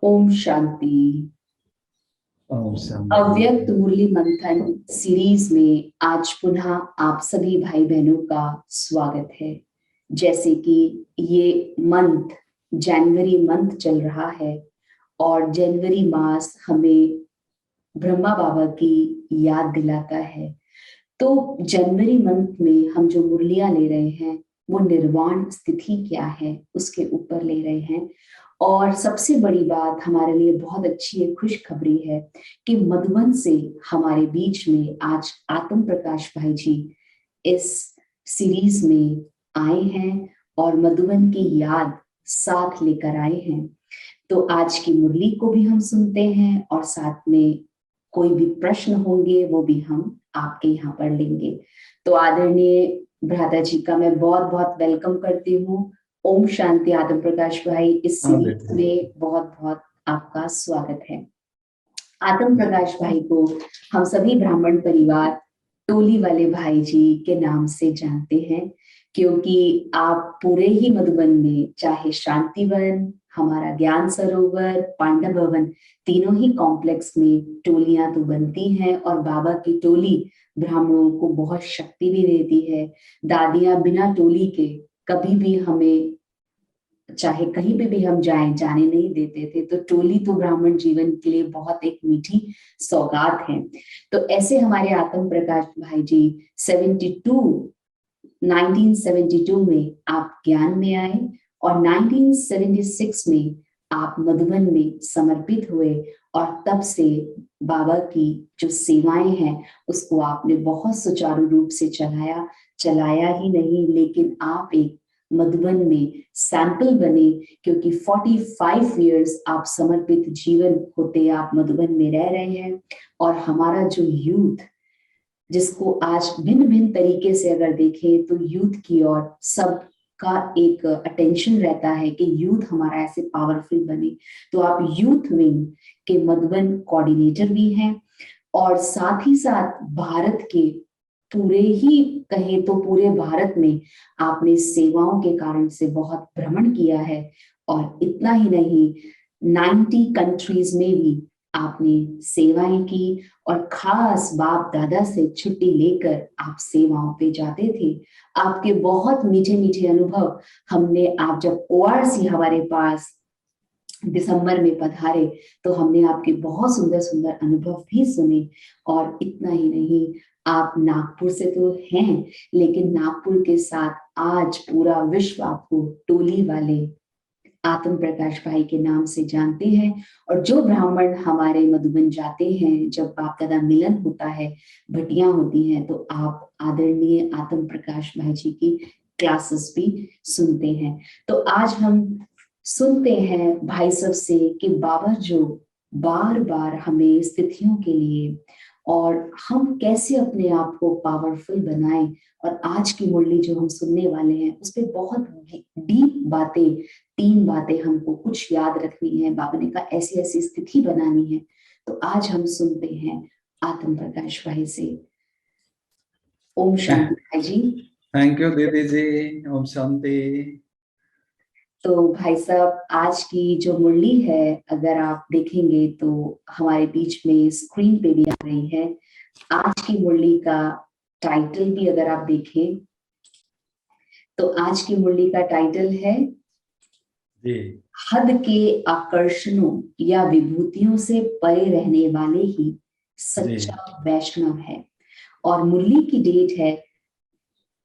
ओम शांति। ओम शांति। अव्यक्त मुरली मंथन सीरीज में आज पुनः आप सभी भाई बहनों का स्वागत है। जैसे कि ये मंथ जनवरी मंथ चल रहा है और जनवरी मास हमें ब्रह्मा बाबा की याद दिलाता है। तो जनवरी मंथ में हम जो मुरलियां ले रहे हैं वो निर्वाण स्थिति क्या है उसके ऊपर ले रहे हैं। और सबसे बड़ी बात हमारे लिए बहुत अच्छी है, खुशखबरी है कि मधुबन से हमारे बीच में आज आत्म प्रकाश भाई जी इस सीरीज में आए हैं और मधुबन की याद साथ लेकर आए हैं। तो आज की मुरली को भी हम सुनते हैं और साथ में कोई भी प्रश्न होंगे वो भी हम आपके यहाँ पर लेंगे। तो आदरणीय भ्राता जी का मैं बहुत बहुत वेलकम करती हूँ। ओम शांति आत्म प्रकाश भाई, इस हाँ सीरीज बेटे। में बहुत बहुत आपका स्वागत है। आत्म प्रकाश भाई को हम सभी ब्राह्मण परिवार टोली वाले भाई जी के नाम से जानते हैं, क्योंकि आप पूरे ही मधुबन में चाहे शांतिवन, हमारा ज्ञान सरोवर, पांडव भवन, तीनों ही कॉम्प्लेक्स में टोलियां तो बनती हैं और बाबा की टोली ब्राह्मणों को बहुत शक्ति भी देती है। दादियां बिना टोली के कभी भी हमें, चाहे कहीं पे भी हम जाएं, जाने नहीं देते थे। तो टोली तो ब्राह्मण जीवन के लिए बहुत एक मीठी सौगात है। तो ऐसे हमारे आत्म प्रकाश भाई जी 1972 में आप ज्ञान में आए और 1976 में आप मधुबन में समर्पित हुए और तब से बाबा की जो सेवाएं हैं उसको आपने बहुत सुचारू रूप से चलाया। चलाया ही नहीं, लेकिन आप एक मधुबन में सैंपल बने, क्योंकि 45 इयर्स आप समर्पित जीवन होते आप मधुबन में रह रहे हैं। और हमारा जो यूथ, जिसको आज भिन्न भिन्न तरीके से अगर देखें तो यूथ की ओर सबका एक अटेंशन रहता है कि यूथ हमारा ऐसे पावरफुल बने। तो आप यूथ विंग के मधुबन कोऑर्डिनेटर भी हैं और साथ ही साथ भारत के पूरे ही कहें तो पूरे भारत में आपने सेवाओं के कारण से बहुत भ्रमण किया है। और इतना ही नहीं, 90 कंट्रीज में भी आपने सेवाएं की और खास बाप दादा से छुट्टी लेकर आप सेवाओं पे जाते थे। आपके बहुत मीठे मीठे अनुभव हमने, आप जब ओआरसी हमारे पास दिसंबर में पधारे तो हमने आपके बहुत सुंदर सुंदर अनुभव भी सुने। और इतना ही नहीं, आप नागपुर से तो हैं, लेकिन नागपुर के साथ आज पूरा विश्व आपको टोली वाले आत्म प्रकाश भाई के नाम से जानते हैं। और जो ब्राह्मण हमारे मधुबन जाते हैं, जब बाप दादा मिलन होता है, भटियां होती हैं, तो आप आदरणीय आत्म प्रकाश भाई जी की क्लासेस भी सुनते हैं। तो आज हम सुनते हैं भाई सब से कि बाबा जो बार बार हमें स्थितियों के लिए और हम कैसे अपने आप को पावरफुल बनाएं। और आज की मुरली जो हम सुनने वाले हैं उस पे बहुत डीप बातें, 3 बातें हमको कुछ याद रखनी है। बाबा ने कहा ऐसी ऐसी स्थिति बनानी है। तो आज हम सुनते हैं आत्म प्रकाश भाई से। ओम शांति भाई जी। थैंक यू दीदी जी। ओम शांति। तो भाई साहब, आज की जो मुरली है अगर आप देखेंगे तो हमारे बीच में स्क्रीन पे भी आ रही है। आज की मुरली का टाइटल भी अगर आप देखें तो आज की मुरली का टाइटल है जी। हद के आकर्षणों या विभूतियों से परे रहने वाले ही जी। सच्चा वैष्णव है। और मुरली की डेट है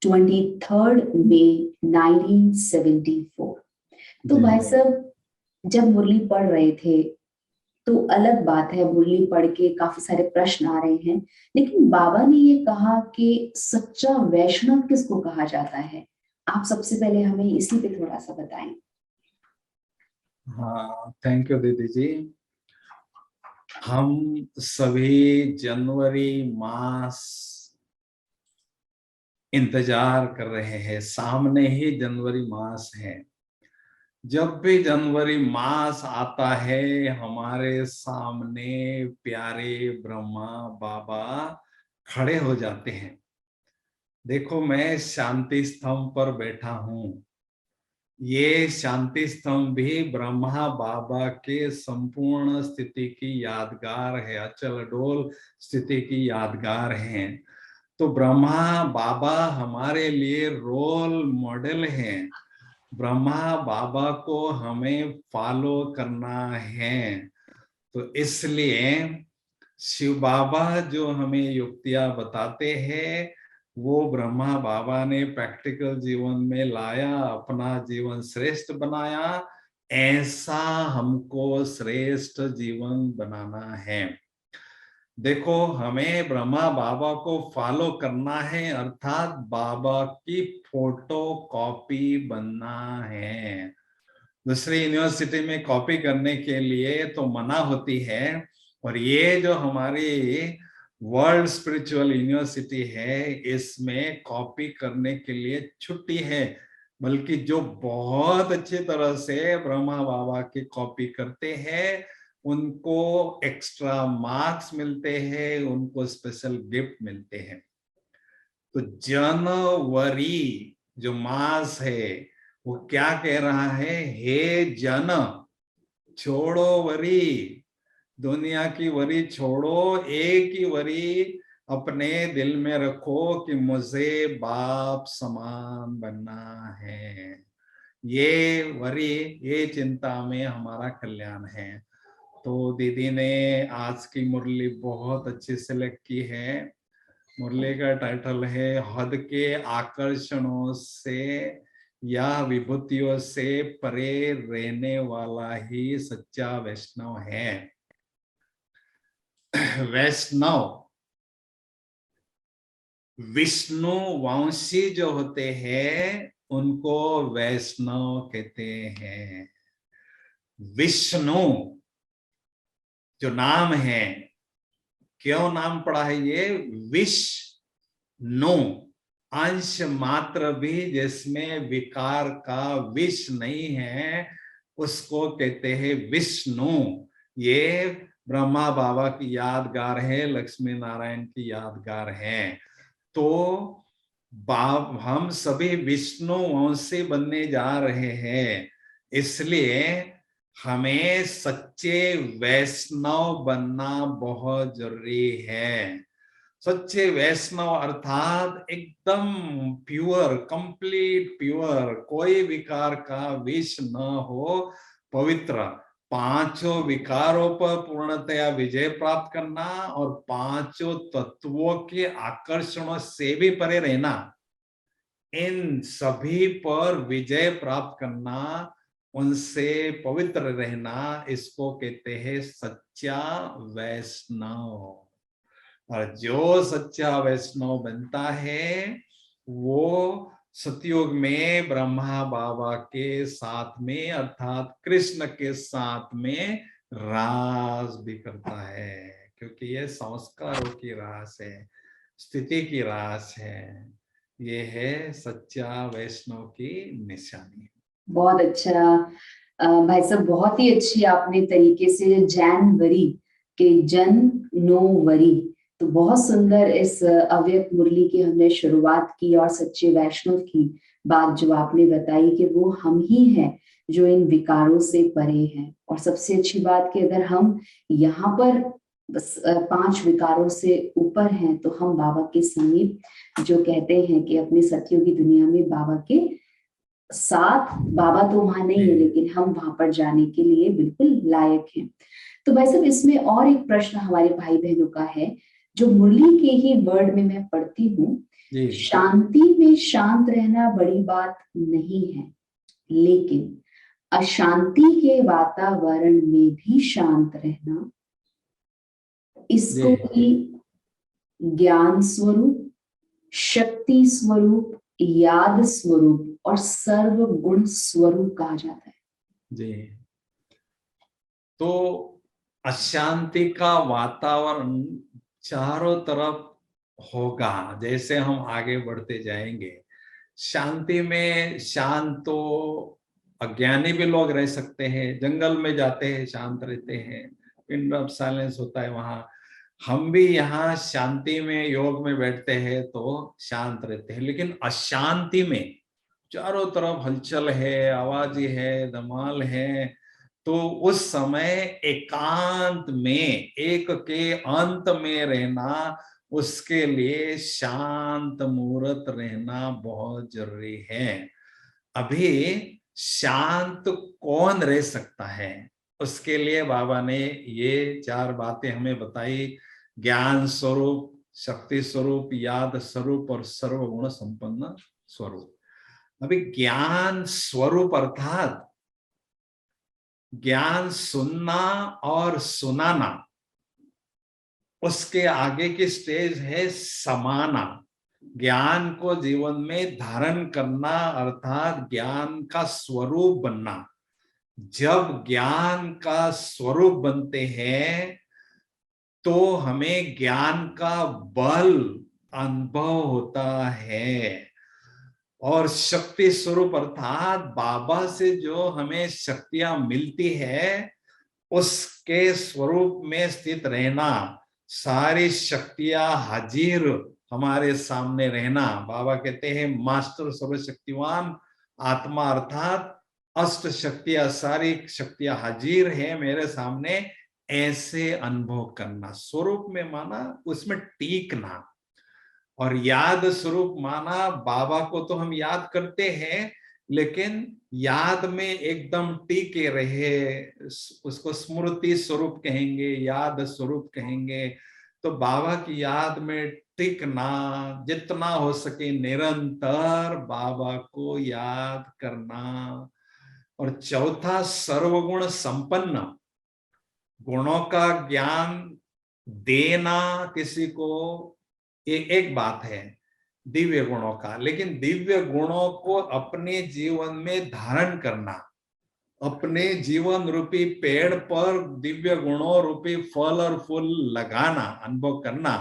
23 मई 1974। तो जी। भाई साहब, जब मुरली पढ़ रहे थे तो अलग बात है, मुरली पढ़ के काफी सारे प्रश्न आ रहे हैं, लेकिन बाबा ने ये कहा कि सच्चा वैष्णव किसको कहा जाता है। आप सबसे पहले हमें इसी पे थोड़ा सा बताएं। हाँ, थैंक यू दीदी जी। हम सभी जनवरी मास इंतजार कर रहे हैं। सामने ही जनवरी मास है। जब भी जनवरी मास आता है हमारे सामने प्यारे ब्रह्मा बाबा खड़े हो जाते हैं। देखो, मैं शांति स्तंभ पर बैठा हूं। ये शांति स्तंभ भी ब्रह्मा बाबा के संपूर्ण स्थिति की यादगार है, अचल अडोल स्थिति की यादगार है। तो ब्रह्मा बाबा हमारे लिए रोल मॉडल हैं। ब्रह्मा बाबा को हमें फॉलो करना है। तो इसलिए शिव बाबा जो हमें युक्तियां बताते हैं, वो ब्रह्मा बाबा ने प्रैक्टिकल जीवन में लाया, अपना जीवन श्रेष्ठ बनाया। ऐसा हमको श्रेष्ठ जीवन बनाना है। देखो, हमें ब्रह्मा बाबा को फॉलो करना है, अर्थात बाबा की फोटो कॉपी बनना है। दूसरी यूनिवर्सिटी में कॉपी करने के लिए तो मना होती है, और ये जो हमारी वर्ल्ड स्पिरिचुअल यूनिवर्सिटी है, इसमें कॉपी करने के लिए छुट्टी है। बल्कि जो बहुत अच्छी तरह से ब्रह्मा बाबा की कॉपी करते हैं, उनको एक्स्ट्रा मार्क्स मिलते हैं, उनको स्पेशल गिफ्ट मिलते हैं। तो जनवरी जो मास है, वो क्या कह रहा है? हे जन, छोड़ो वरी, दुनिया की वरी छोड़ो, एक ही वरी अपने दिल में रखो कि मुझे बाप समान बनना है। ये वरी, ये चिंता में हमारा कल्याण है। तो दीदी ने आज की मुरली बहुत अच्छी सेलेक्ट की है। मुरली का टाइटल है हद के आकर्षणों से या विभूतियों से परे रहने वाला ही सच्चा वैष्णव है। वैष्णव विष्णु वंशी जो होते हैं, उनको वैष्णव कहते हैं। विष्णु जो नाम है, क्यों नाम पड़ा है ये? विष्णु, अंश मात्र भी जिसमें विकार का विष नहीं है, उसको कहते हैं विष्णु। ये ब्रह्मा बाबा की यादगार है, लक्ष्मी नारायण की यादगार है। तो हम सभी विष्णु वंशी बनने जा रहे हैं, इसलिए हमें सच्चे वैष्णव बनना बहुत जरूरी है। सच्चे वैष्णव अर्थात एकदम प्योर, कंप्लीट प्योर, कोई विकार का विष न हो, पवित्र, पांचों विकारों पर पूर्णतया विजय प्राप्त करना और पांचों तत्वों के आकर्षणों से भी परे रहना, इन सभी पर विजय प्राप्त करना, उनसे पवित्र रहना, इसको कहते हैं सच्चा वैष्णव। और जो सच्चा वैष्णव बनता है, वो सतयुग में ब्रह्मा बाबा के साथ में, अर्थात कृष्ण के साथ में रास भी करता है, क्योंकि ये संस्कारों की रास है, स्थिति की रास है। ये है सच्चा वैष्णव की निशानी। बहुत अच्छा भाई साहब, बहुत ही अच्छी आपने तरीके से जनवरी के जन नो वरी, तो बहुत सुंदर इस अव्यक्त मुरली की हमने शुरुआत की। और सच्चे वैष्णव की बात जो आपने बताई कि वो हम ही हैं जो इन विकारों से परे हैं। और सबसे अच्छी बात कि अगर हम यहाँ पर बस 5 विकारों से ऊपर हैं, तो हम बाबा के समीप, जो कहते हैं कि अपने सतयुगी दुनिया में बाबा के साथ, बाबा तो वहां नहीं है लेकिन हम वहां पर जाने के लिए बिल्कुल लायक हैं। तो भाई साहब, इसमें और एक प्रश्न हमारे भाई बहनों का है, जो मुरली के ही वर्ड में मैं पढ़ती हूँ, शांति में शांत रहना बड़ी बात नहीं है, लेकिन अशांति के वातावरण में भी शांत रहना, इसको ही ज्ञान स्वरूप, शक्ति स्वरूप, याद स्वरूप और सर्व गुण स्वरूप कहा जाता है। जी, तो अशांति का वातावरण चारों तरफ होगा जैसे हम आगे बढ़ते जाएंगे। शांति में शांत तो अज्ञानी भी लोग रह सकते हैं, जंगल में जाते हैं शांत रहते हैं, पिन ड्रॉप साइलेंस होता है वहां। हम भी यहाँ शांति में योग में बैठते हैं तो शांत रहते हैं, लेकिन अशांति में चारों तरफ हलचल है, आवाज है, धमाल है, तो उस समय एकांत में, एक के अंत में रहना, उसके लिए शांत मुहूर्त रहना बहुत जरूरी है। अभी शांत कौन रह सकता है? उसके लिए बाबा ने ये 4 बातें हमें बताई: ज्ञान स्वरूप, शक्ति स्वरूप, याद स्वरूप और सर्वगुण संपन्न स्वरूप। अभी ज्ञान स्वरूप अर्थात ज्ञान सुनना और सुनाना, उसके आगे की स्टेज है समाना। ज्ञान को जीवन में धारण करना अर्थात ज्ञान का स्वरूप बनना। जब ज्ञान का स्वरूप बनते हैं तो हमें ज्ञान का बल अनुभव होता है। और शक्ति स्वरूप अर्थात बाबा से जो हमें शक्तियां मिलती है, उसके स्वरूप में स्थित रहना, सारी शक्तियां हाजिर हमारे सामने रहना। बाबा कहते हैं मास्टर सर्वशक्तिवान आत्मा अर्थात अष्ट शक्तियां, सारी शक्तियां हाजिर है मेरे सामने, ऐसे अनुभव करना। स्वरूप में माना उसमें टीकना, और याद स्वरूप माना बाबा को तो हम याद करते हैं, लेकिन याद में एकदम टिके रहे, उसको स्मृति स्वरूप कहेंगे, याद स्वरूप कहेंगे। तो बाबा की याद में टिकना, जितना हो सके निरंतर बाबा को याद करना। और चौथा सर्वगुण संपन्न, गुणों का ज्ञान देना किसी को, ये एक बात है दिव्य गुणों का, लेकिन दिव्य गुणों को अपने जीवन में धारण करना, अपने जीवन रूपी पेड़ पर दिव्य गुणों रूपी फल और फूल लगाना, अनुभव करना,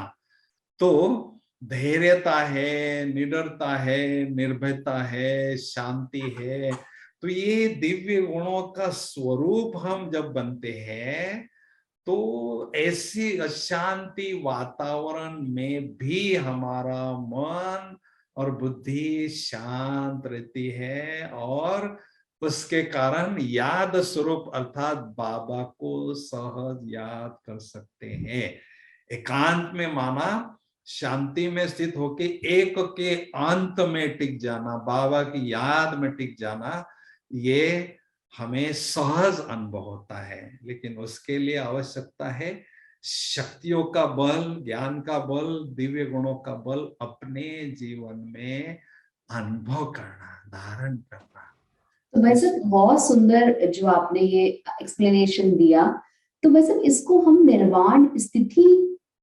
तो धैर्यता है, निडरता है, निर्भयता है, शांति है। तो ये दिव्य गुणों का स्वरूप हम जब बनते हैं तो ऐसी अशांति वातावरण में भी हमारा मन और बुद्धि शांत रहती है, और उसके कारण याद स्वरूप अर्थात बाबा को सहज याद कर सकते हैं। एकांत में माना शांति में स्थित होके एक के अंत में टिक जाना, बाबा की याद में टिक जाना, ये हमें सहज अनुभव होता है। लेकिन उसके लिए आवश्यकता है शक्तियों का बल, ज्ञान का बल, दिव्य गुणों का बल अपने जीवन में अनुभव करना, धारण करना। तो भाई साहब बहुत सुंदर जो आपने ये एक्सप्लेनेशन दिया। तो भाई साहब इसको हम निर्वाण स्थिति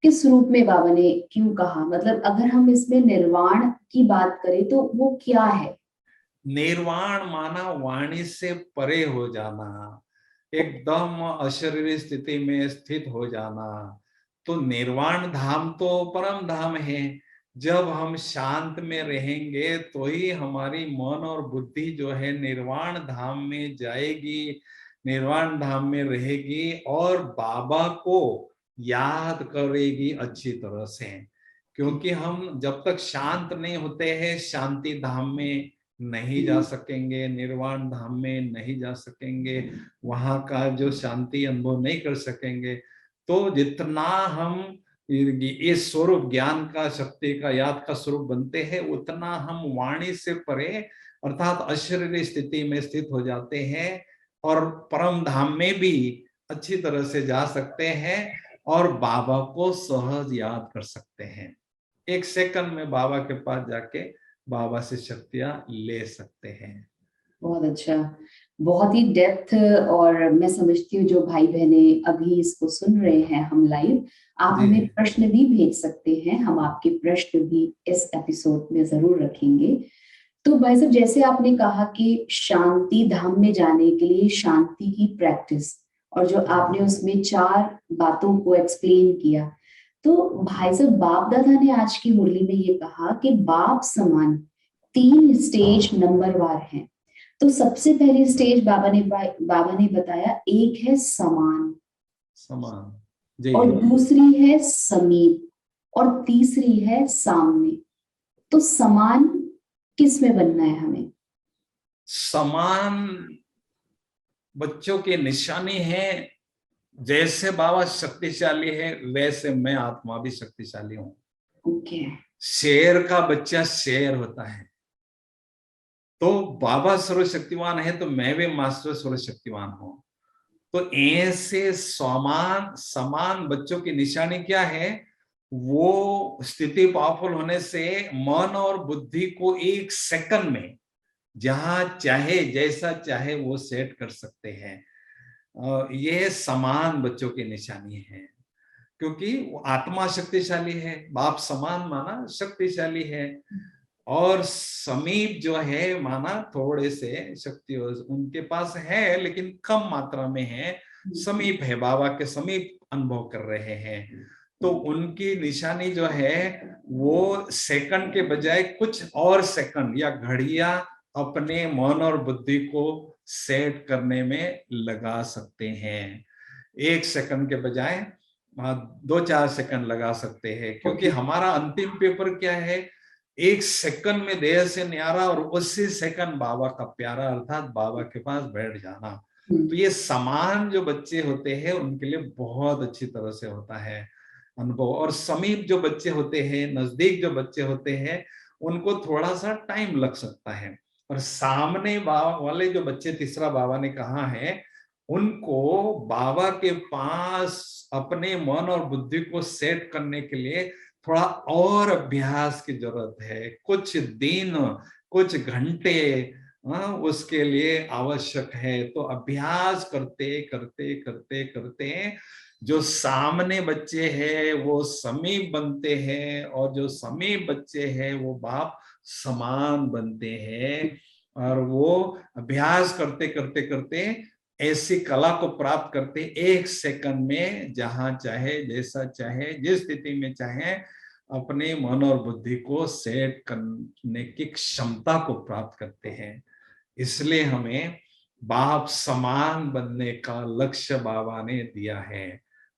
किस रूप में बाबा ने क्यों कहा? मतलब अगर हम इसमें निर्वाण की बात करें तो वो क्या है? निर्वाण माना वाणी से परे हो जाना, एकदम अशरीरी स्थिति में स्थित हो जाना। तो निर्वाण धाम तो परम धाम है। जब हम शांत में रहेंगे तो ही हमारी मन और बुद्धि जो है निर्वाण धाम में जाएगी, निर्वाण धाम में रहेगी और बाबा को याद करेगी अच्छी तरह से। क्योंकि हम जब तक शांत नहीं होते हैं शांति धाम में नहीं जा सकेंगे, निर्वाण धाम में नहीं जा सकेंगे, वहां का जो शांति अनुभव नहीं कर सकेंगे। तो जितना हम ये स्वरूप ज्ञान का, शक्ति का, याद का स्वरूप बनते हैं, उतना हम वाणी से परे अर्थात अशरीरी स्थिति में स्थित हो जाते हैं और परम धाम में भी अच्छी तरह से जा सकते हैं और बाबा को सहज याद कर सकते हैं। एक सेकंड में बाबा के पास जाके बाबा से शक्तियां ले सकते हैं। बहुत अच्छा, बहुत ही डेप्थ। और मैं समझती हूँ जो भाई बहने अभी इसको सुन रहे हैं हम लाइव, आप जी हमें प्रश्न भी भेज सकते हैं, हम आपके प्रश्न भी इस एपिसोड में जरूर रखेंगे। तो भाई साहब जैसे आपने कहा कि शांति धाम में जाने के लिए शांति की प्रैक्टिस, और जो आपने उसमें 4 बातों को एक्सप्लेन किया, तो भाई साहब बाप दादा ने आज की मुरली में ये कहा कि बाप समान 3 स्टेज नंबरवार हैं। तो सबसे पहली स्टेज बाबा ने बताया, एक है समान, समान जी, और दूसरी है समीप, और तीसरी है सामने। तो समान किस में बनना है हमें? समान बच्चों की निशानी है। जैसे बाबा शक्तिशाली है वैसे मैं आत्मा भी शक्तिशाली हूं। ओके। शेर का बच्चा शेर होता है, तो बाबा सर्वशक्तिमान है तो मैं भी मास्टर सर्वशक्तिमान हूं। तो ऐसे समान समान बच्चों की निशानी क्या है? वो स्थिति पावरफुल होने से मन और बुद्धि को एक सेकंड में जहां चाहे जैसा चाहे वो सेट कर सकते हैं। ये समान बच्चों की निशानी है, क्योंकि वो आत्मा शक्तिशाली है, बाप समान माना शक्तिशाली है, और समीप जो है माना थोड़े से शक्ति उनके पास है लेकिन कम मात्रा में है। समीप है, बाबा के समीप अनुभव कर रहे हैं। तो उनकी निशानी जो है वो सेकंड के बजाय कुछ और सेकंड या घड़ियां अपने मन और बुद्धि को सेट करने में लगा सकते हैं। एक सेकंड के बजाय 2-4 सेकंड लगा सकते हैं, क्योंकि हमारा अंतिम पेपर क्या है? एक सेकंड में देह से न्यारा और उसी सेकंड बाबा का प्यारा, अर्थात बाबा के पास बैठ जाना। तो ये समान जो बच्चे होते हैं उनके लिए बहुत अच्छी तरह से होता है अनुभव, और समीप जो बच्चे होते हैं, नजदीक जो बच्चे होते हैं, उनको थोड़ा सा टाइम लग सकता है। और सामने बाबा वाले जो बच्चे, तीसरा बाबा ने कहा है, उनको बाबा के पास अपने मन और बुद्धि को सेट करने के लिए थोड़ा और अभ्यास की जरूरत है। कुछ दिन, कुछ घंटे उसके लिए आवश्यक है। तो अभ्यास करते करते करते करते जो सामने बच्चे हैं वो समीप बनते हैं, और जो समीप बच्चे हैं वो बाप समान बनते हैं। और वो अभ्यास करते करते करते ऐसी कला को प्राप्त करते, एक सेकंड में जहां चाहे जैसा चाहे जिस स्थिति में चाहे अपने मन और बुद्धि को सेट करने की क्षमता को प्राप्त करते हैं। इसलिए हमें बाप समान बनने का लक्ष्य बाबा ने दिया है।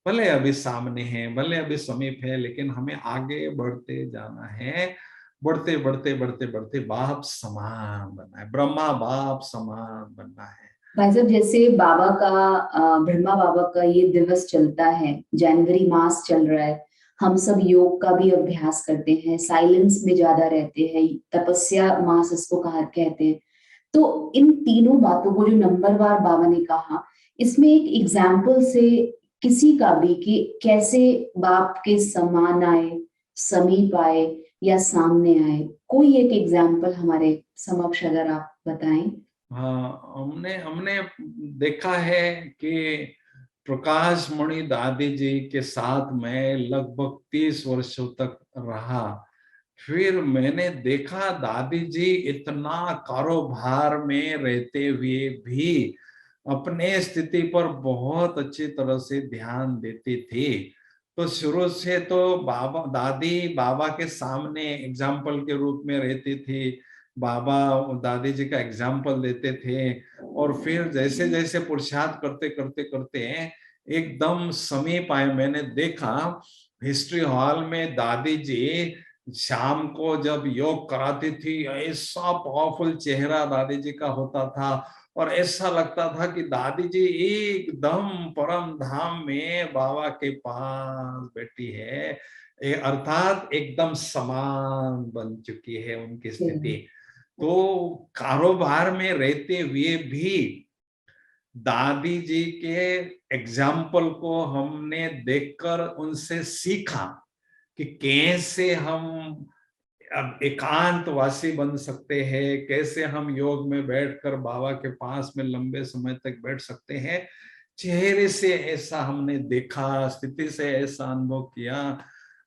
भले अभी सामने है, भले अभी समीप है, लेकिन हमें आगे बढ़ते जाना है। बढ़ते बढ़ते बढ़ते बढ़ते बाप समान बनना है, ब्रह्मा बाप समान बनना है। भाई साहब, जैसे बाबा का ब्रह्मा बाबा का ये दिवस चलता है, जनवरी मास चल रहा है, हम सब योग का भी अभ्यास करते हैं, साइलेंस में ज्यादा रहते हैं, तपस्या मास इसको कहते हैं। तो इन तीनों बातों को जो नंबरवार बाबा ने कहा, इसमें एक एग्जाम्पल से किसी का भी कि कैसे बाप के समान आए, समीप आए या सामने आए, कोई एक एग्जाम्पल हमारे समक्ष अगर आप बताएं। हाँ, हमने हमने देखा है कि प्रकाश मणि दादी जी के साथ मैं लगभग 30 वर्षों तक रहा। फिर मैंने देखा दादी जी इतना कारोबार में रहते हुए भी अपने स्थिति पर बहुत अच्छी तरह से ध्यान देती थी। तो शुरू से तो बाबा दादी बाबा के सामने एग्जाम्पल के रूप में रहती थी, बाबा दादी जी का एग्जाम्पल देते थे। और फिर जैसे जैसे पुरुषार्थ करते करते करते एकदम समीप आए। मैंने देखा हिस्ट्री हॉल में दादी जी शाम को जब योग कराती थी, ऐसा पावरफुल चेहरा दादी जी का होता था, और ऐसा लगता था कि दादी जी एकदम परम धाम में बाबा के पास बैठी है, अर्थात एकदम समान बन चुकी है उनकी स्थिति। तो कारोबार में रहते हुए भी दादी जी के एग्जाम्पल को हमने देखकर उनसे सीखा कि कैसे हम अब एकांतवासी बन सकते हैं, कैसे हम योग में बैठकर बाबा के पास में लंबे समय तक बैठ सकते हैं। चेहरे से ऐसा हमने देखा, स्थिति से ऐसा अनुभव किया।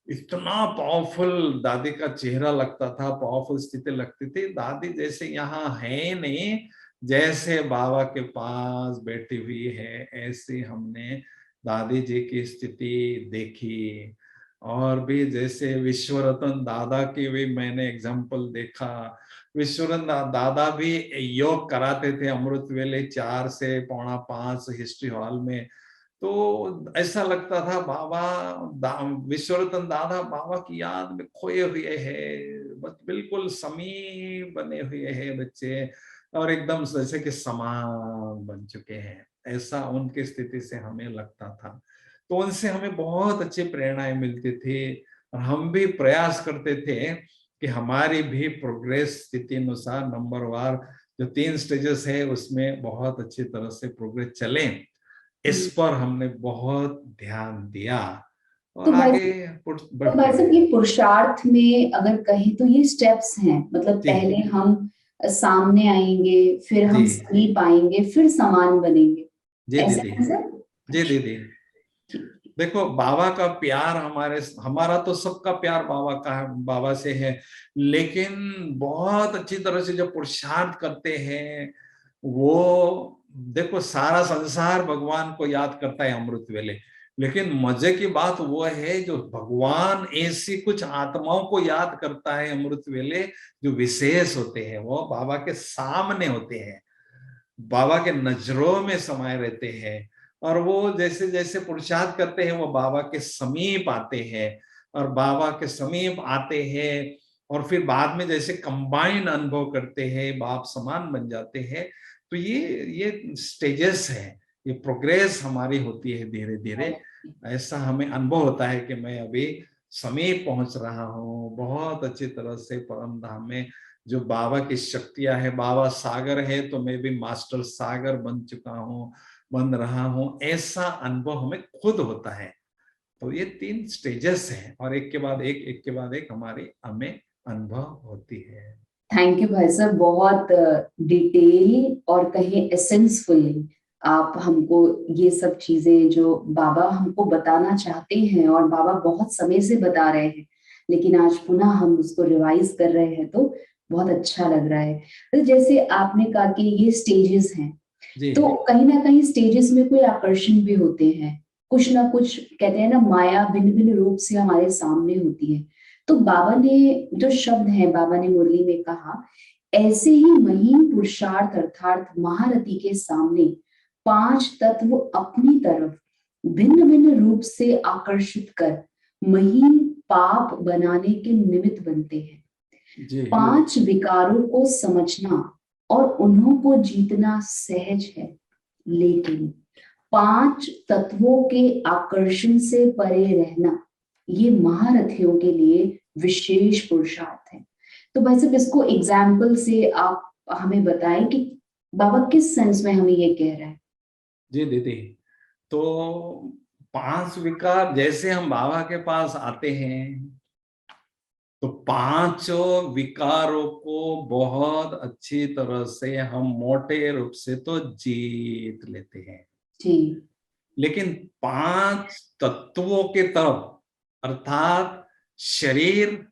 इतना पावरफुल दादी का चेहरा लगता था, पावरफुल स्थिति लगती थी। दादी जैसे यहाँ है नहीं, जैसे बाबा के पास बैठी हुई है, ऐसे हमने दादी जी की स्थिति देखी। और भी जैसे विश्वरतन दादा की भी मैंने एग्जाम्पल देखा। विश्वरतन दादा भी योग कराते थे अमृत वेले 4 से 4:45 हिस्ट्री हॉल में। तो ऐसा लगता था बाबा विश्वरतन दादा बाबा की याद में खोए हुए हैं, बस बिल्कुल समीप बने हुए हैं बच्चे। और एकदम जैसे कि समान बन चुके हैं, ऐसा उनकी स्थिति से हमें लगता था। तो उनसे हमें बहुत अच्छी प्रेरणाएं मिलती थी और हम भी प्रयास करते थे कि हमारी भी प्रोग्रेस स्थिति अनुसार नंबरवार जो 3 स्टेजेस है उसमें बहुत अच्छी तरह से प्रोग्रेस चले। इस पर हमने बहुत ध्यान दिया तो और भाई आगे तो बढ़ते भाई साहब, गए। ये पुरुषार्थ में अगर कहें तो ये स्टेप्स हैं, मतलब जी पहले हम सामने आएंगे, फिर जी हम समीप आएंगे, फिर समान बनेंगे, जी ऐसा दीदी, है सर? जी अच्छा, दीदी। ठीक। देखो बाबा का प्यार हमारा तो सबका प्यार बाबा का है, बाबा से है, लेकिन बहुत अच्छी तरह से जो पुरुषार्थ करते हैं वो, देखो सारा संसार भगवान को याद करता है अमृत वेले, लेकिन मजे की बात वो है जो भगवान ऐसी कुछ आत्माओं को याद करता है अमृत वेले जो विशेष होते हैं, वो बाबा के सामने होते हैं, बाबा के नजरों में समाये रहते हैं, और वो जैसे जैसे पुरुषार्थ करते हैं वो बाबा के समीप आते हैं, और बाबा के समीप आते हैं और फिर बाद में जैसे कंबाइन अनुभव करते हैं, बाप समान बन जाते हैं। तो ये स्टेजेस है, ये प्रोग्रेस हमारी होती है धीरे धीरे। ऐसा हमें अनुभव होता है कि मैं अभी समीप पहुंच रहा हूँ बहुत अच्छी तरह से परम धाम में, जो बाबा की शक्तियां है, बाबा सागर है तो मैं भी मास्टर सागर बन चुका हूँ, बन रहा हूँ, ऐसा अनुभव हमें खुद होता है। तो ये 3 स्टेजेस हैं और एक के बाद एक के बाद एक हमारी हमें अनुभव होती है। थैंक यू भाई साहब, बहुत डिटेल और कहें एसेंसफुली आप हमको ये सब चीजें जो बाबा हमको बताना चाहते हैं और बाबा बहुत समय से बता रहे हैं, लेकिन आज पुनः हम उसको रिवाइज कर रहे हैं, तो बहुत अच्छा लग रहा है। तो जैसे आपने कहा कि ये स्टेजेस हैं, जी तो कहीं ना कहीं स्टेजेस में कोई आकर्षण भी होते हैं, कुछ ना कुछ कहते हैं ना, माया भिन्न भिन्न रूप से हमारे सामने होती है। तो बाबा ने जो शब्द है, बाबा ने मुरली में कहा, ऐसे ही महीन पुरुषार्थ अर्थात महारथी के सामने 5 तत्व अपनी तरफ भिन्न भिन्न रूप से आकर्षित कर महीन पाप बनाने के निमित्त बनते हैं। जी 5 विकारों को समझना और उन्हों को जीतना सहज है, लेकिन 5 तत्वों के आकर्षण से परे रहना ये महारथियों के लिए विशेष पुरुषार्थ है। तो भाई साहब, इसको एग्जाम्पल से आप हमें बताएं कि बाबा किस सेंस में हमें ये कह रहा है। जी दीदी। तो 5 विकार जैसे हम बाबा के पास आते हैं तो 5 विकारों को बहुत अच्छी तरह से हम मोटे रूप से तो जीत लेते हैं, जी लेकिन 5 तत्वों के तरफ अर्थात शरीर,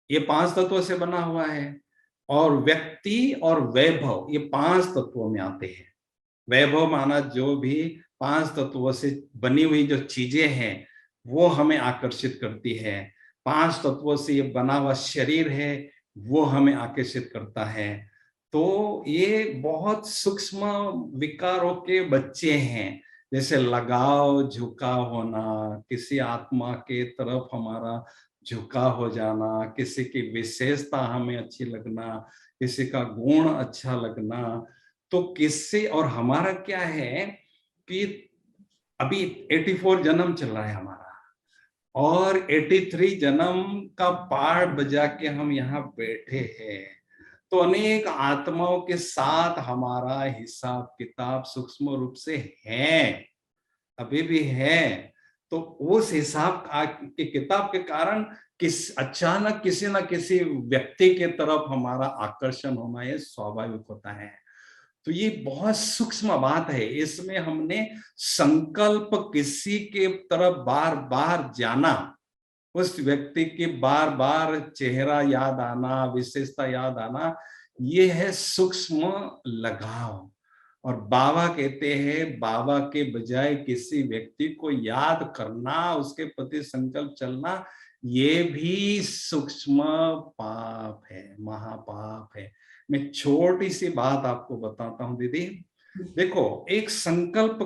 ये 5 तत्वों से बना हुआ है, और व्यक्ति और वैभव ये 5 तत्वों में आते हैं। वैभव माना जो भी 5 तत्वों से बनी हुई जो चीजें हैं वो हमें आकर्षित करती है। 5 तत्वों से ये बना हुआ शरीर है वो हमें आकर्षित करता है। तो ये बहुत सूक्ष्म विकारों के बच्चे हैं, जैसे लगाव झुकाव होना, किसी आत्मा के तरफ हमारा झुकाव हो जाना, किसी की विशेषता हमें अच्छी लगना, किसी का गुण अच्छा लगना। तो किससे, और हमारा क्या है कि अभी 84 जन्म चल रहा है हमारा, और 83 जन्म का पाठ बजा के हम यहाँ बैठे हैं। तो अनेक आत्माओं के साथ हमारा हिसाब किताब सूक्ष्म रूप से है, अभी भी है। तो उस हिसाब की किताब के कारण अचानक किसी न किसी व्यक्ति के तरफ हमारा आकर्षण होना ये स्वाभाविक होता है। तो ये बहुत सूक्ष्म बात है, इसमें हमने संकल्प किसी के तरफ बार बार जाना, उस व्यक्ति के बार बार चेहरा याद आना, विशेषता याद आना, ये है सूक्ष्म लगाव। और बाबा कहते हैं बाबा के बजाय किसी व्यक्ति को याद करना, उसके प्रति संकल्प चलना, ये भी सूक्ष्म पाप है, महापाप है। मैं छोटी सी बात आपको बताता हूं दीदी। देखो एक संकल्प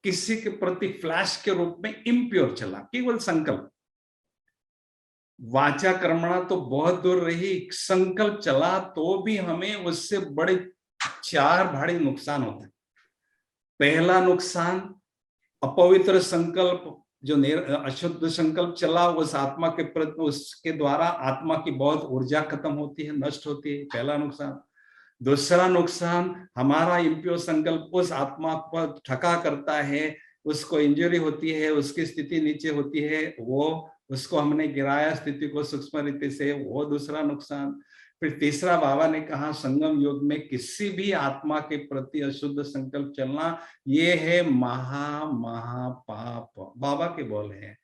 किसी के प्रति फ्लैश के रूप में इम्प्योर चला, केवल संकल्प, वाचा कर्मणा तो बहुत दूर रही, संकल्प चला तो भी हमें उससे बड़े 4 भारी नुकसान होते हैं। पहला नुकसान, अपवित्र संकल्प, जो अशुद्ध संकल्प चला उस आत्मा के प्रति, उसके द्वारा आत्मा की बहुत ऊर्जा खत्म होती है, नष्ट होती है, पहला नुकसान। दूसरा नुकसान, हमारा इम्प्योर संकल्प उस आत्मा पर ठका करता है, उसको इंजरी होती है, उसकी स्थिति नीचे होती है, वो उसको हमने गिराया स्थिति को सूक्ष्म रीति से, वो दूसरा नुकसान। फिर तीसरा, बाबा ने कहा संगम युग में किसी भी आत्मा के प्रति अशुद्ध संकल्प चलना, ये है महा पाप, बाबा के बोल है।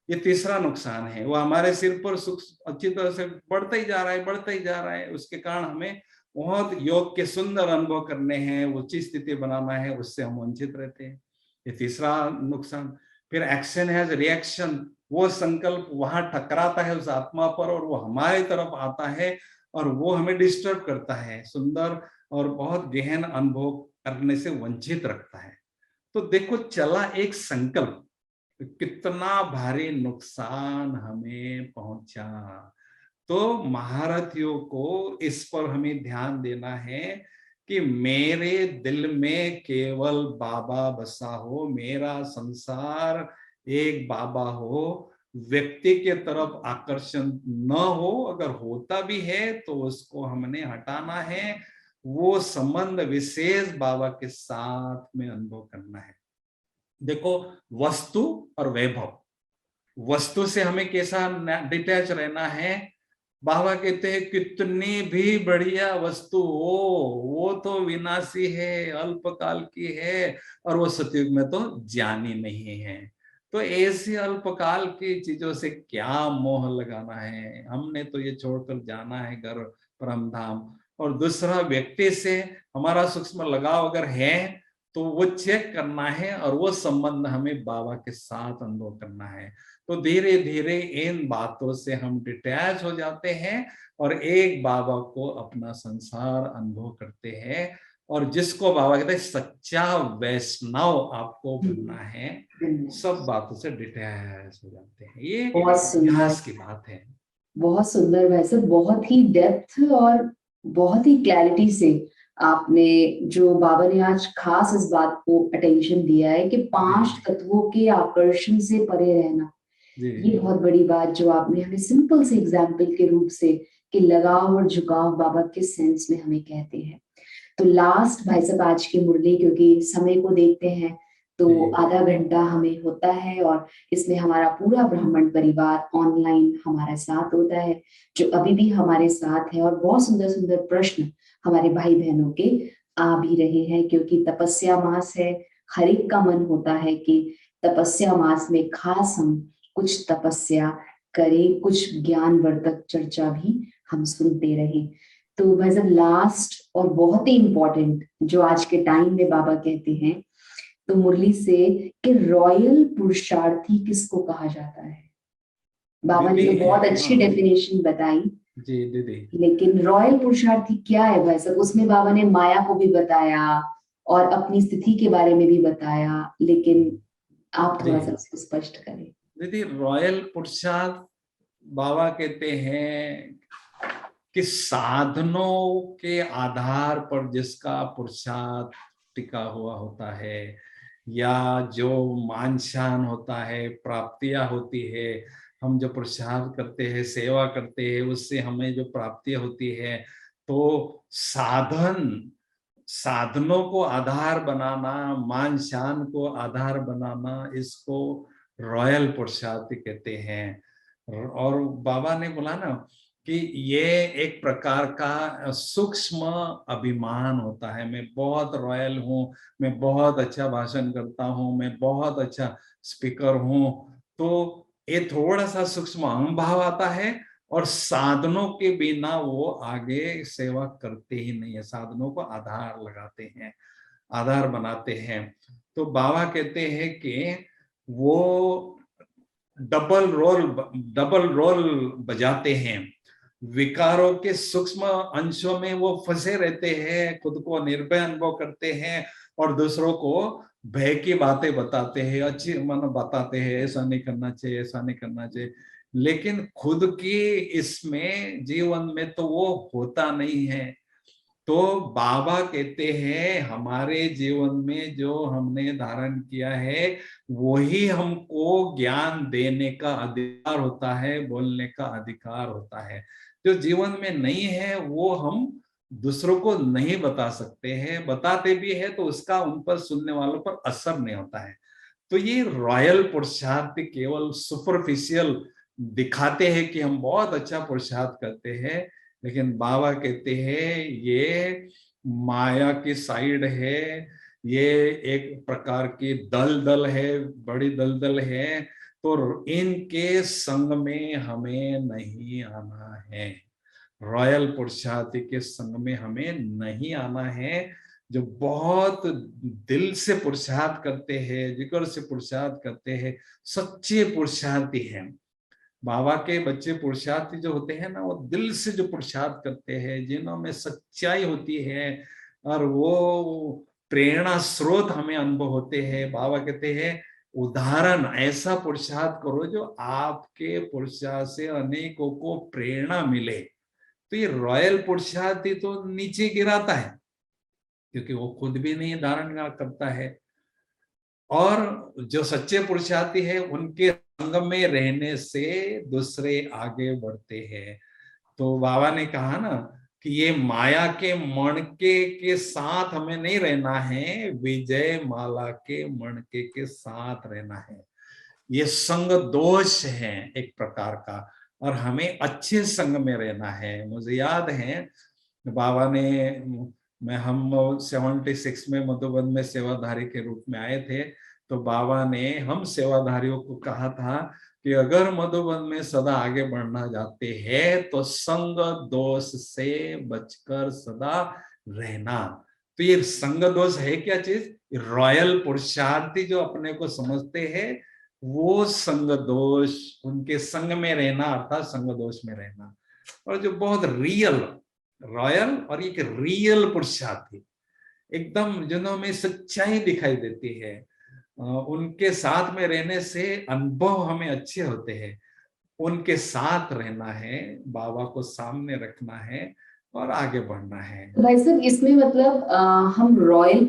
ये तीसरा नुकसान है, वो हमारे सिर पर सुख अच्छी तरह से बढ़ता ही जा रहा है, बढ़ता ही जा रहा है। उसके कारण हमें बहुत योग के सुंदर अनुभव करने हैं, उच्च स्थिति बनाना है, उससे हम वंचित रहते हैं। ये तीसरा नुकसान। फिर एक्शन हैज रिएक्शन, वो संकल्प वहां टकराता है उस आत्मा पर और वो हमारी तरफ आता है और वो हमें डिस्टर्ब करता है, सुंदर और बहुत गहन अनुभव करने से वंचित रखता है। तो देखो, चला एक संकल्प, कितना भारी नुकसान हमें पहुंचा। तो महारथियों को इस पर हमें ध्यान देना है कि मेरे दिल में केवल बाबा बसा हो, मेरा संसार एक बाबा हो, व्यक्ति के तरफ आकर्षण न हो, अगर होता भी है तो उसको हमने हटाना है, वो संबंध विशेष बाबा के साथ में अनुभव करना है। देखो, वस्तु और वैभव, वस्तु से हमें कैसा डिटैच रहना है। बाबा कहते हैं कितनी भी बढ़िया वस्तु हो, वो तो विनाशी है, अल्पकाल की है, और वो सतयुग में तो जानी नहीं है। तो ऐसी अल्पकाल की चीजों से क्या मोह लगाना है, हमने तो ये छोड़कर जाना है घर परम धाम। और दूसरा, व्यक्ति से हमारा सूक्ष्म लगाव अगर है तो वो चेक करना है और वो संबंध हमें बाबा के साथ अनुभव करना है। तो धीरे धीरे इन बातों से हम डिटैच हो जाते हैं और एक बाबा को अपना संसार अनुभव करते हैं। और जिसको बाबा कहते हैं सच्चा वैष्णव आपको बनना है, सब बातों से डिटैच हो जाते हैं। ये बहुत सुंदर, इतिहास की बात है। बहुत सुंदर भाई साहब, बहुत ही डेप्थ और बहुत ही क्लैरिटी से आपने, जो बाबा ने आज खास इस बात को अटेंशन दिया है कि 5 तत्वों के आकर्षण से परे रहना, ये बहुत बड़ी बात जो आपने हमें सिंपल से एग्जाम्पल के रूप से कि लगाव और झुकाव बाबा किस सेंस में हमें कहते हैं। तो लास्ट भाई साहब आज की मुरली, क्योंकि समय को देखते हैं तो आधा घंटा हमें होता है और इसमें हमारा पूरा ब्राह्मण परिवार ऑनलाइन हमारे साथ होता है, जो अभी भी हमारे साथ है, और बहुत सुंदर सुंदर प्रश्न हमारे भाई बहनों के आ भी रहे हैं, क्योंकि तपस्या मास है। हर एक का मन होता है कि तपस्या मास में खास हम कुछ तपस्या करें, कुछ ज्ञानवर्धक चर्चा भी हम सुनते रहे। तो भाई साहब लास्ट और बहुत ही इंपॉर्टेंट जो आज के टाइम में बाबा कहते हैं तो मुरली से कि रॉयल पुरुषार्थी किसको कहा जाता है। बाबा ने तो बहुत अच्छी डेफिनेशन बताई जी दीदी, लेकिन रॉयल पुरुषार्थी क्या है भाई साहब, उसमें बाबा ने माया को भी बताया और अपनी स्थिति के बारे में भी बताया, लेकिन आप थोड़ा सा उसको स्पष्ट करें। दीदी, रॉयल पुरुषार्थ बाबा कहते हैं कि साधनों के आधार पर जिसका पुरुषार्थ टिका हुआ होता है, या जो मान शान होता है, प्राप्तियां होती है, हम जो पुरुषार्थ करते हैं, सेवा करते हैं, उससे हमें जो प्राप्तियां होती है, तो साधनों को आधार बनाना, मान शान को आधार बनाना, इसको रॉयल पुरुषार्थ कहते हैं। और बाबा ने बोला ना कि ये एक प्रकार का सूक्ष्म अभिमान होता है, मैं बहुत रॉयल हूँ, मैं बहुत अच्छा भाषण करता हूँ, मैं बहुत अच्छा स्पीकर हूँ। तो ये थोड़ा सा सूक्ष्म अहम भाव आता है, और साधनों के बिना वो आगे सेवा करते ही नहीं है, साधनों को आधार लगाते हैं, आधार बनाते हैं। तो बाबा कहते हैं कि वो डबल रोल बजाते हैं, विकारों के सूक्ष्म अंशों में वो फंसे रहते हैं, खुद को निर्भय अनुभव करते हैं और दूसरों को भय की बातें बताते हैं, अच्छी मन बताते हैं, ऐसा नहीं करना चाहिए, ऐसा नहीं करना चाहिए। लेकिन खुद की इसमें जीवन में तो वो होता नहीं है। तो बाबा कहते हैं हमारे जीवन में जो हमने धारण किया है वही हमको ज्ञान देने का अधिकार होता है, बोलने का अधिकार होता है। जो जीवन में नहीं है वो हम दूसरों को नहीं बता सकते हैं, बताते भी है तो उसका उन पर सुनने वालों पर असर नहीं होता है। तो ये रॉयल पुरुषार्थ केवल सुपरफिशियल दिखाते हैं कि हम बहुत अच्छा पुरुषार्थ करते हैं, लेकिन बाबा कहते हैं ये माया की साइड है, ये एक प्रकार की दलदल है, बड़ी दलदल है। तो इनके संग में हमें नहीं आना है, रॉयल पुरुषार्थ के संग में हमें नहीं आना है। जो बहुत दिल से पुरुषार्थ करते हैं, जिगर से पुरुषार्थ करते हैं, सच्चे पुरुषार्थी हैं। बाबा के बच्चे पुरुषार्थी जो होते हैं ना, वो दिल से जो पुरुषार्थ करते हैं, जिन्हों में सच्चाई होती है और वो प्रेरणा स्रोत हमें अनुभव होते हैं। बाबा कहते हैं उदाहरण ऐसा पुरुषार्थ करो जो आपके पुरुषार्थ से अनेकों को प्रेरणा मिले। तो ये रॉयल पुरुषार्थी तो नीचे गिराता है, क्योंकि वो खुद भी नहीं धारण करता है। और जो सच्चे पुरुषार्थी है उनके संग में रहने से दूसरे आगे बढ़ते हैं। तो बाबा ने कहा ना कि ये माया के मणके के साथ हमें नहीं रहना है, विजय माला के मणके के साथ रहना है। ये संग दोष है एक प्रकार का, और हमें अच्छे संग में रहना है। मुझे याद है बाबा ने, हम 76 में मधुबन में सेवाधारी के रूप में आए थे, तो बाबा ने हम सेवाधारियों को कहा था कि अगर मधुबन में सदा आगे बढ़ना चाहते हैं तो संग दोष से बचकर सदा रहना। तो ये संग दोष है क्या चीज? रॉयल पुरुषार्थी जो अपने को समझते हैं वो संग दोष, उनके संग में रहना अर्थात संग दोष में रहना। और जो बहुत रियल रॉयल और एक रियल पुरुषार्थी एकदम जिन्होंने सच्चाई दिखाई देती है, उनके साथ में रहने से अनुभव हमें अच्छे होते हैं। उनके साथ रहना है, बाबा को सामने रखना है और आगे बढ़ना है। तो भाई साहब इसमें मतलब हम रॉयल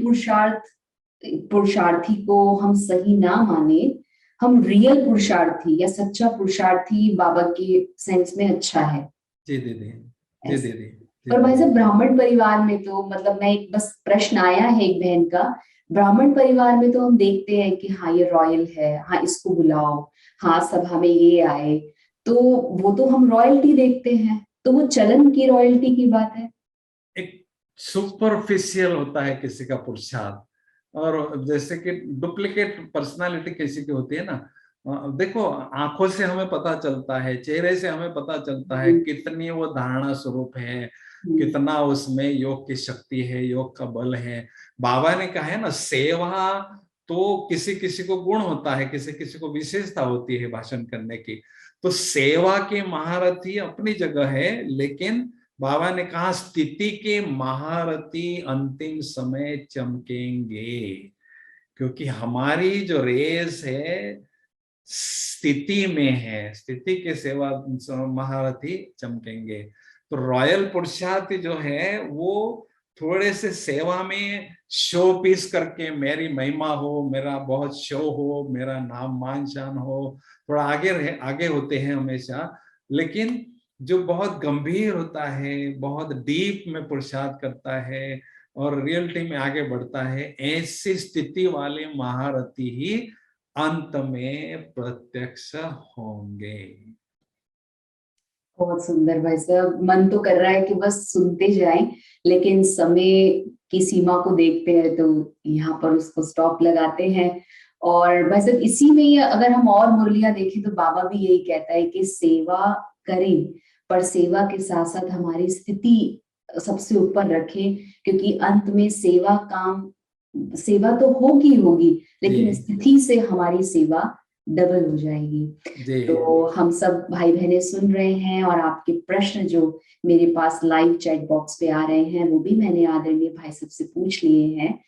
पुरुषार्थी को हम सही ना माने, हम रियल पुरुषार्थी या सच्चा पुरुषार्थी बाबा के सेंस में अच्छा है। जी दीदी, जी ऐसे। दीदी। पर भाई साहब ब्राह्मण परिवार में तो मतलब मैं एक बस प्रश्न आया है एक बहन का, ब्राह्मण परिवार में तो हम देखते हैं कि हाँ ये रॉयल है, हाँ इसको बुलाओ, हाँ सभा में ये आए, तो वो तो हम रॉयल्टी देखते हैं, तो वो चलन की रॉयल्टी की बात है। एक सुपरफिशियल होता है किसी का पुरुषार्थ, और जैसे कि डुप्लीकेट पर्सनालिटी किसी की होती है ना। देखो आंखों से हमें पता चलता है, चेहरे से हमें पता चलता है कितनी वो धारणा स्वरूप है, कितना उसमें योग की शक्ति है, योग का बल है। बाबा ने कहा है ना, सेवा तो किसी किसी को गुण होता है, किसी किसी को विशेषता होती है भाषण करने की। तो सेवा के महारथी अपनी जगह है, लेकिन बाबा ने कहा स्थिति के महारथी अंतिम समय चमकेंगे, क्योंकि हमारी जो रेस है स्थिति में है, स्थिति के सेवा महारथी चमकेंगे। तो रॉयल पुरुषार्थी जो है वो थोड़े से सेवा में शो पीस करके, मेरी महिमा हो, मेरा बहुत शो हो, मेरा नाम मान शान हो, थोड़ा आगे होते हैं हमेशा। लेकिन जो बहुत गंभीर होता है, बहुत डीप में पुरुषार्थ करता है और रियलिटी में आगे बढ़ता है, ऐसी स्थिति वाले महारथी ही अंत में प्रत्यक्ष होंगे। बहुत सुंदर भाई साहब, मन तो कर रहा है कि बस सुनते जाएं, लेकिन समय की सीमा को देखते हैं तो यहाँ पर उसको स्टॉप लगाते हैं। और भाई साहब इसी में ही अगर हम और मुरलियां देखें तो बाबा भी यही कहता है कि सेवा करें, पर सेवा के साथ साथ हमारी स्थिति सबसे ऊपर रखें, क्योंकि अंत में सेवा तो होगी होगी, लेकिन स्थिति से हमारी सेवा डबल हो जाएगी। तो हम सब भाई बहनें सुन रहे हैं और आपके प्रश्न जो मेरे पास लाइव चैट बॉक्स पे आ रहे हैं वो भी मैंने आदरणीय भाई सब से पूछ लिए हैं।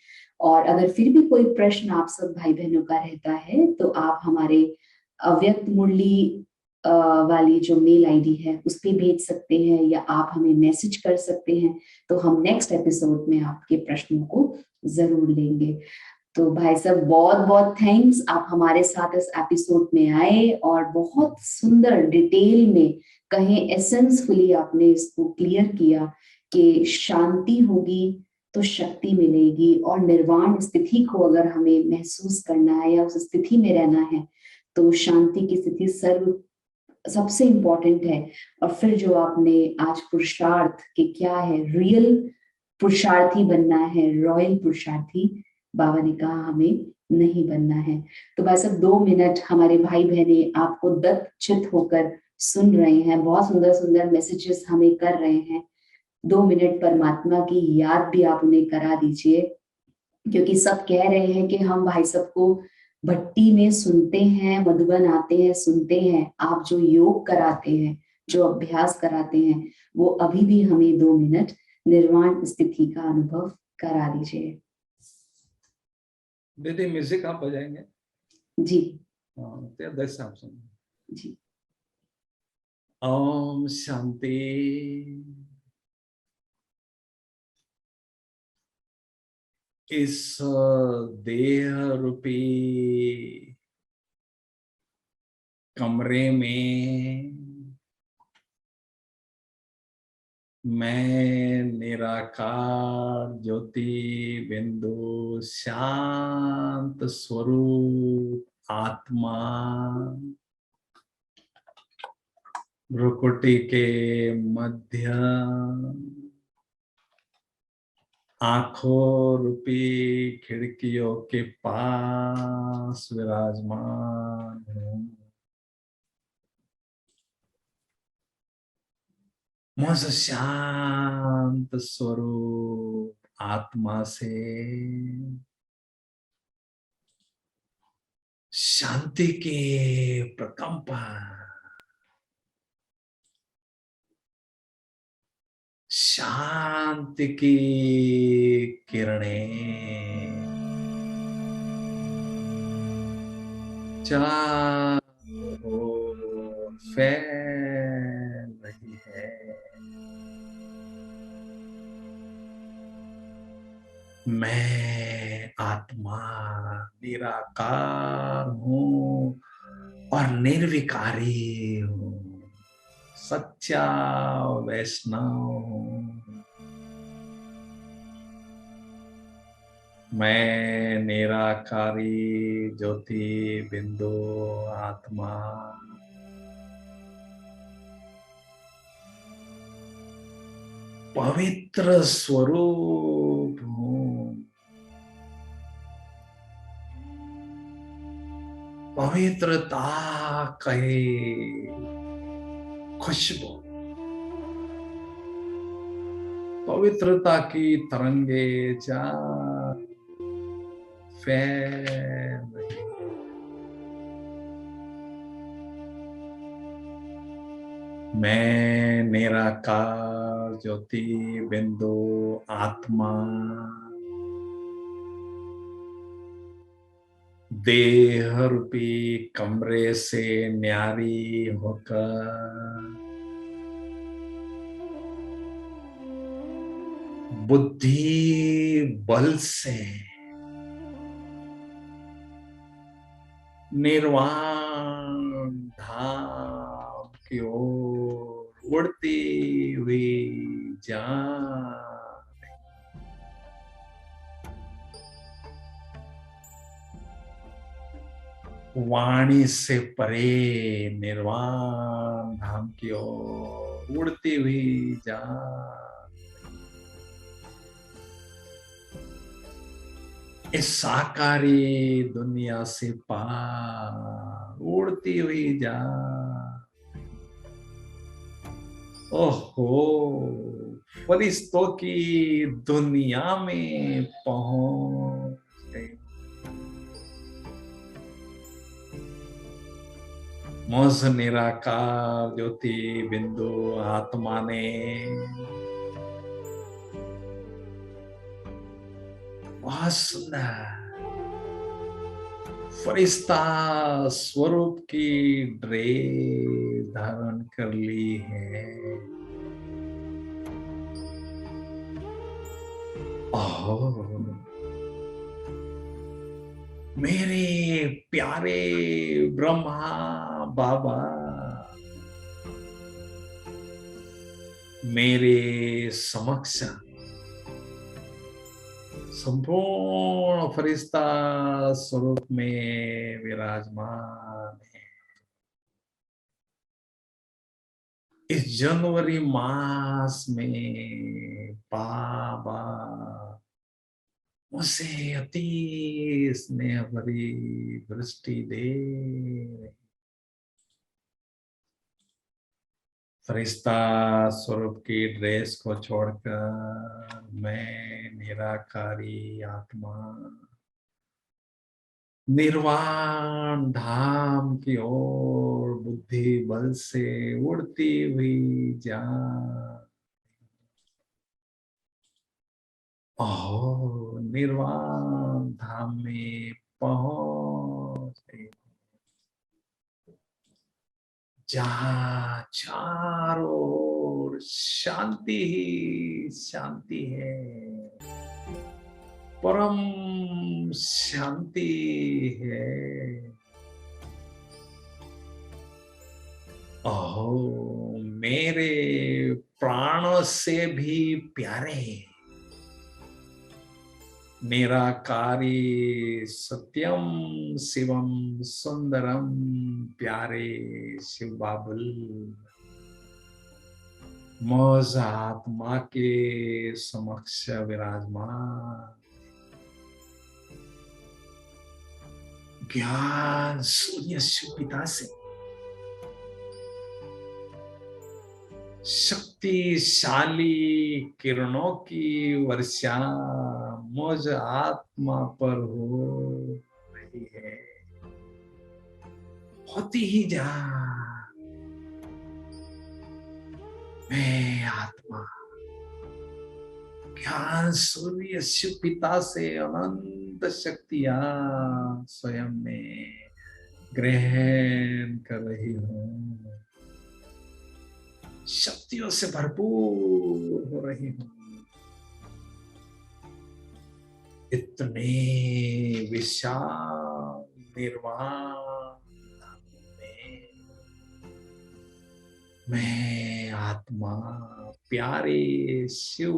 और अगर फिर भी कोई प्रश्न आप सब भाई बहनों का रहता है तो आप हमारे अव्यक्त मुरली वाली जो मेल आईडी है उस पे भेज सकते हैं, या आप हमें मैसेज कर सकते हैं। तो हम नेक्स्ट एपिसोड में आपके प्रश्नों को जरूर लेंगे। तो भाई साहब बहुत बहुत थैंक्स, आप हमारे साथ इस एपिसोड में आए और बहुत सुंदर डिटेल में कहें एसेंसफुली आपने इसको क्लियर किया कि शांति होगी तो शक्ति मिलेगी, और निर्वाण स्थिति को अगर हमें महसूस करना है या उस स्थिति में रहना है तो शांति की स्थिति सबसे इंपॉर्टेंट है। और फिर जो आपने आज पुरुषार्थ के क्या है, रियल पुरुषार्थी बनना है, रॉयल पुरुषार्थी, बाबा ने कहा हमें नहीं बनना है। तो भाई साहब 2 मिनट हमारे भाई बहने आपको दत्तचित होकर सुन रहे हैं, बहुत सुंदर सुंदर मैसेजेस हमें कर रहे हैं। 2 मिनट परमात्मा की याद भी आप उन्हें करा दीजिए, क्योंकि सब कह रहे हैं कि हम भाई साहब को भट्टी में सुनते हैं, मधुबन आते हैं सुनते हैं, आप जो योग कराते हैं, जो अभ्यास कराते हैं, वो अभी भी हमें 2 मिनट निर्वाण स्थिति का अनुभव करा दीजिए। दीदी म्यूजिक आप बजाएंगे? जी तो दस आप सुन जी। ओम शांति। इस देह रूपी कमरे में मैं निराकार ज्योति बिंदु शांत स्वरूप आत्मा भ्रुकुटी के मध्य आंखों रूपी खिड़कियों के पास विराजमान हूँ। मुझ शांत स्वरूप आत्मा से शांति के प्रकंपन, शांति की किरणें चारों ओर फैल रही है। मैं आत्मा निराकार हूँ और निर्विकारी हूँ, सच्चा वैष्णव हूँ। मैं निराकारी ज्योति बिंदु आत्मा पवित्र स्वरूप हूँ। पवित्रता कहे खुशबू, पवित्रता की तरंगे चार फैल रही। मैं निराकार ज्योति बिंदु आत्मा देह रूपी कमरे से न्यारी होकर बुद्धि बल से निर्वाण धाम की ओर उड़ती हुई जा वाणी से परे निर्वाण धाम की ओर उड़ती हुई जा इस साकारी दुनिया से पार उड़ती हुई जा। ओहो, फरिश्तों की दुनिया में पहुंच गई। मुझ निराकार ज्योति बिंदु आत्मा ने बहुत सुंदर फरिश्ता स्वरूप की ड्रेस धारण कर ली है। ओह, मेरे प्यारे ब्रह्मा बाबा, मेरे समक्ष संपूर्ण फरिश्ता स्वरूप में विराजमान है। इस जनवरी मास में बाबा मुझसे अति स्नेह भरी दृष्टि दे रहे। फरिश्ता स्वरूप की ड्रेस को छोड़कर मैं निराकारी आत्मा निर्वाण धाम की ओर बुद्धि बल से उड़ती हुई जा। ओह, निर्वाण धाम में पहुंच गई, जहाँ चारों ओर शांति ही शांति है, परम शांति है। ओह, मेरे प्राणों से भी प्यारे निराकारी सत्यम शिवम सुंदरम प्यारे शिव बाबुल मौज आत्मा के समक्ष विराजमान। ज्ञान सूर्य शिव पिता से शक्तिशाली किरणों की वर्षा मुझ आत्मा पर हो रही है, होती ही जा। मैं आत्मा ज्ञान सूर्य शिव पिता से अनंत शक्तियां स्वयं में ग्रहण कर रही हूं, शक्तियों से भरपूर हो रही हूं। इतने विशाल निर्वाण में मैं आत्मा प्यारे शिव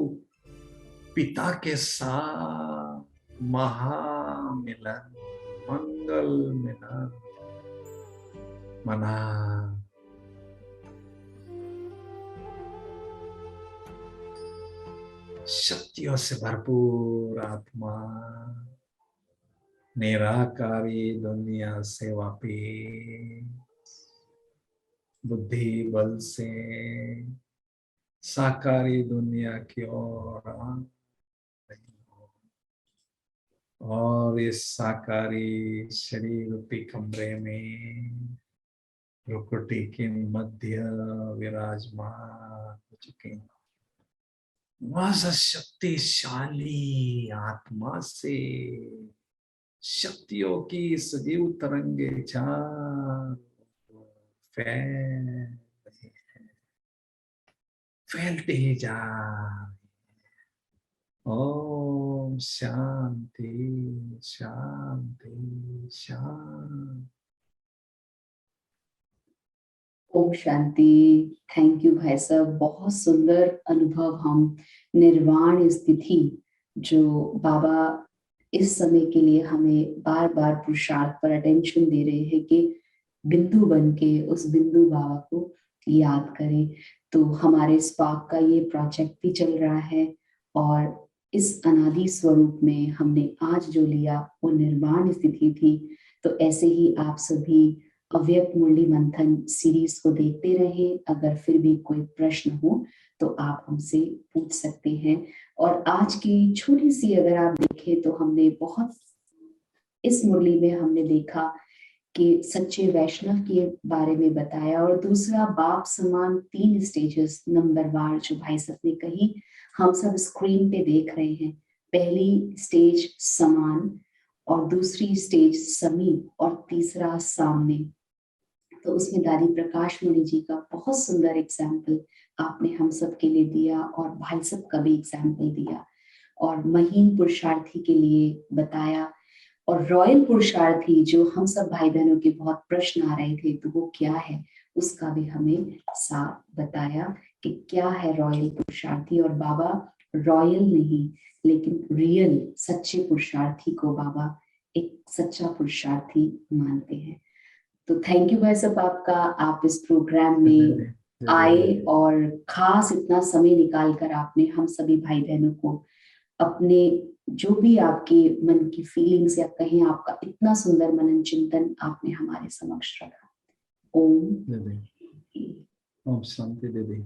पिता के साथ महामिलन मंगल मिलन मना। शक्तियों से भरपूर आत्मा निराकारी दुनिया से वापिस बुद्धि बल से साकारी दुनिया की ओर और इस साकारी शरीर रूपी कमरे में प्रकृति के मध्य विराजमान हो चुके हैं। वह शक्तिशाली आत्मा से शक्तियों की सजीव तरंगे फैलते ही जा। ओम शांति शांति शांति। ओम शांति। थैंक यू भाई साहब, बहुत सुंदर अनुभव। हम निर्वाण स्थिति जो बाबा इस समय के लिए हमें बार बार पुरुषार्थ पर अटेंशन दे रहे हैं कि बिंदु बन के उस बिंदु बाबा को याद करें। तो हमारे स्पार्क का ये प्रोजेक्ट भी चल रहा है और इस अनादि स्वरूप में हमने आज जो लिया वो निर्वाण स्थिति थी। तो ऐसे ही आप सभी अव्यक्त मुरली मंथन सीरीज को देखते रहें। अगर फिर भी कोई प्रश्न हो तो आप हमसे पूछ सकते हैं। और आज की छोटी सी अगर आप देखें तो हमने बहुत इस मुरली में हमने देखा कि सच्चे वैष्णव के बारे में बताया और दूसरा बाप समान 3 स्टेजेस नंबरवार जो भाई साहब ने कही हम सब स्क्रीन पे देख रहे हैं। पहली स्टेज समान और दूसरी स्टेज समी और तीसरा सामने। तो उसमें दादी प्रकाश मणि जी का बहुत सुंदर एग्जाम्पल आपने हम सब के लिए दिया और भाई सब का भी एग्जाम्पल दिया और महीन पुरुषार्थी के लिए बताया और रॉयल पुरुषार्थी जो हम सब भाई बहनों के बहुत प्रश्न आ रहे थे तो वो क्या है उसका भी हमें साफ बताया कि क्या है रॉयल पुरुषार्थी। और बाबा रॉयल नहीं लेकिन रियल सच्चे पुरुषार्थी को बाबा एक सच्चा पुरुषार्थी मानते हैं। तो थैंक यू भाई साहब आपका, आप इस प्रोग्राम में आए और खास इतना समय निकाल कर आपने हम सभी भाई बहनों को अपने जो भी आपके मन की फीलिंग्स या कहें आपका इतना सुंदर मनन चिंतन आपने हमारे समक्ष रखा। ओम ओम शांति दीदी।